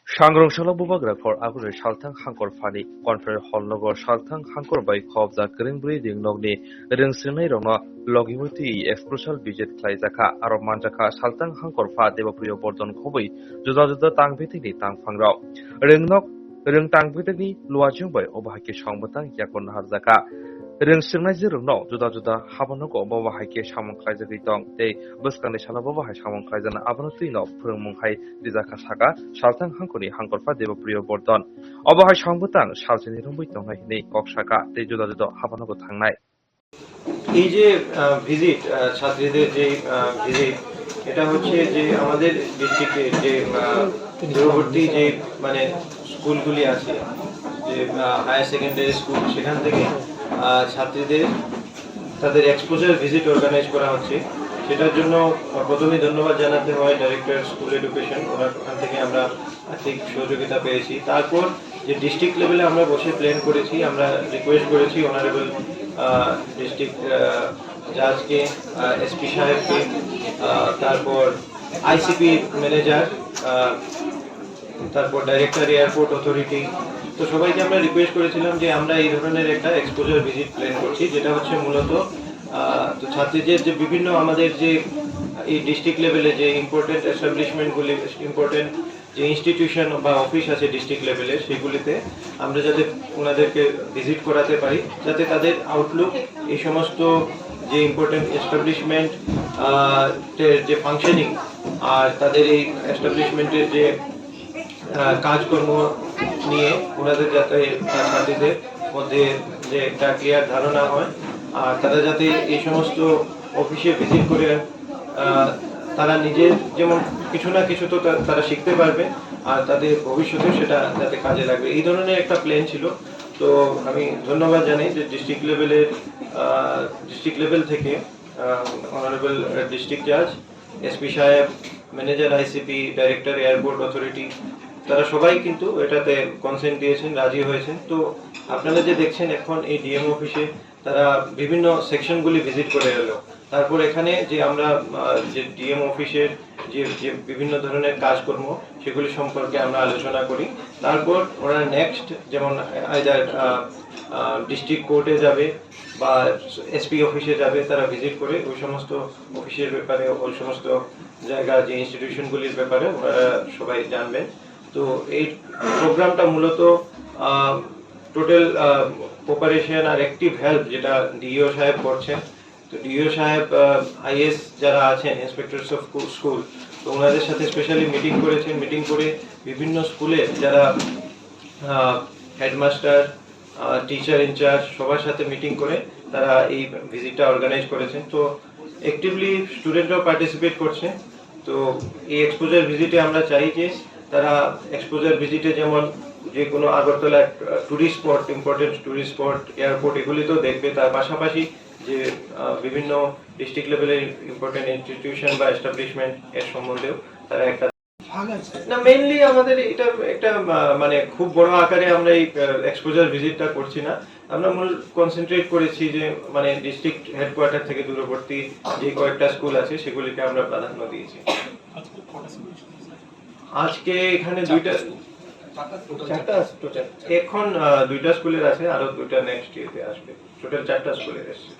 सांग्रांशाला बुबाग्राफोर आगुरै सालथां हांखर फानि conference हलनगर सालथां हांखर bye खबजा गोरोंब्रै दिंनगनि रोंसिनाय रंना लगिमति एक्सप्रेसल बिजित खालायजाखा आरो मानजाखा सालथां हांखर फा देबप्रिय बर्धन खबै जुदा जुदा तांबिथिनि तांफांराव रोंनक रों तांबिथिनि लुवाजों बाय अबाहायके संबतां याकन हारजाखा रोंसिनाय जोंनाव जुदा जुदा हाबानगो बाहायके सामन खालायजाखै दं ते बसकानि सालाबो बाहाय सामन खालायजाना आबानत्रिनाव फोरोंमुंहाय दिजाखा सागा सालथां हांखरनि हांखरफा देबप्रिय बर्धन अबाहाय संबतां सालसेनि रंबै दंनाय नै कक्साका ते जुदा जुदा हाबानगो थांनाय এই যে ভিজিট ছাত্রীদের যে ভিজিট এটা হচ্ছে যে আমাদের ডিস্ট্রিক্টে যে দূরবর্তী যে মানে স্কুলগুলি আছে যে হায়ার সেকেন্ডারি স্কুল সেখান থেকে ছাত্রীদের তাদের এক্সপোজার ভিজিট অর্গানাইজ করা হচ্ছে সেটার জন্য প্রথমে ধন্যবাদ জানাতে হয় ডাইরেক্টর স্কুল এডুকেশন ওখান থেকে আমরা আর্থিক সহযোগিতা পেয়েছি তারপর যে ডিস্ট্রিক্ট লেভেলে আমরা বসে প্ল্যান করেছি আমরা রিকোয়েস্ট করেছি অনারেবল ডিস্ট্রিক্ট জাজকে এসপি সাহেবকে তারপর আইসিপি ম্যানেজার তারপর ডাইরেক্টর এয়ারপোর্ট অথরিটি তো সবাইকে আমরা রিকোয়েস্ট করেছিলাম যে আমরা এই ধরনের একটা এক্সপোজার ভিজিট প্ল্যান করছি যেটা হচ্ছে মূলত তো ছাত্রীদের যে বিভিন্ন আমাদের যে এই ডিস্ট্রিক্ট লেভেলে যে ইম্পর্টেন্ট এস্টাবলিশমেন্টগুলি ইম্পর্টেন্ট যে ইনস্টিটিউশন বা অফিস আছে ডিস্ট্রিক্ট লেভেলে সেগুলিতে আমরা যাতে ওনাদেরকে ভিজিট করাতে পারি যাতে তাদের আউটলুক এই সমস্ত যে ইম্পর্টেন্ট এস্টাবলিশমেন্ট যে ফাংশনিং আর তাদের এই এস্টাবলিশমেন্টের যে কাজকর্ম নিয়ে ওনাদের যাতে ছাত্রীদের মধ্যে যে একটা ক্লিয়ার ধারণা হয় আর তারা যাতে এই সমস্ত অফিসে ভিজিট করে তারা নিজের যেমন কিছু না কিছু তো তারা শিখতে পারবে আর তাদের ভবিষ্যতে সেটা যাতে কাজে লাগবে এই ধরনের একটা প্ল্যান ছিল তো আমি ধন্যবাদ জানাই যে ডিস্ট্রিক্ট লেভেল থেকে অনারেবল ডিস্ট্রিক্ট জাজ এসপি সাহেব manager ICP director airport authority তারা সবাই কিন্তু এটাতে কনসেন্ট দিয়েছেন রাজি হয়েছেন তো আপনারা যে দেখছেন এখন এই ডিএম অফিসে তারা বিভিন্ন সেকশনগুলি ভিজিট করে এলো তারপর এখানে যে আমরা যে ডিএম অফিসের যে বিভিন্ন ধরনের কাজকর্ম সেগুলি সম্পর্কে আমরা আলোচনা করি তারপর ওরা নেক্সট যেমন আইদার ডিস্ট্রিক্ট কোর্টে যাবে বা এসপি অফিসে যাবে তারা ভিজিট করে ওই সমস্ত অফিসের ব্যাপারে ওই সমস্ত জায়গা যে ইনস্টিটিউশনগুলির ব্যাপারে ওরা সবাই জানবেন তো এই প্রোগ্রামটা মূলত টোটাল কোপারেশন আর অ্যাক্টিভ হেল্প যেটা ডিইও সাহেব করছেন তো ডিইও সাহেব আইএস যারা আছেন ইন্সপেক্টরস অফ স্কুল তো ওনাদের সাথে স্পেশালি মিটিং করেছেন মিটিং করে বিভিন্ন স্কুলে যারা হেডমাস্টার টিচার ইনচার্জ সবার সাথে মিটিং করে তারা এই ভিজিটটা অর্গানাইজ করেছেন তো অ্যাক্টিভলি স্টুডেন্টরাও পার্টিসিপেট করছে তো এই এক্সপোজার ভিজিটে আমরা চাই যে তারা এক্সপোজার ভিজিটে যেমন যে কোনো Agartala tourist spot important tourist spot airport এগুলি তো দেখবে তার পাশাপাশি যে বিভিন্ন ডিস্ট্রিক্ট লেভেলের ইম্পর্টেন্ট ইনস্টিটিউশন বা এস্টাবলিশমেন্ট এর সম্বন্ধেও তারা একটা না মেইনলি আমাদের এটা একটা মানে খুব বড় আকারে আমরা এই এক্সপোজার ভিজিটটা করছি না আমরা মূল কনসেন্ট্রেট করেছি যে মানে ডিস্ট্রিক্ট হেডকোয়ার্টার থেকে দূরবর্তী যে কয়েকটা স্কুল আছে সেগুলিকে আমরা প্রাধান্য দিয়েছি আজকে এখানে চারটা টোটাল এখন দুইটা স্কুলের আছে আরো দুইটা নেক্সট ইয়েতে আসবে টোটাল 4টা স্কুলের এসছে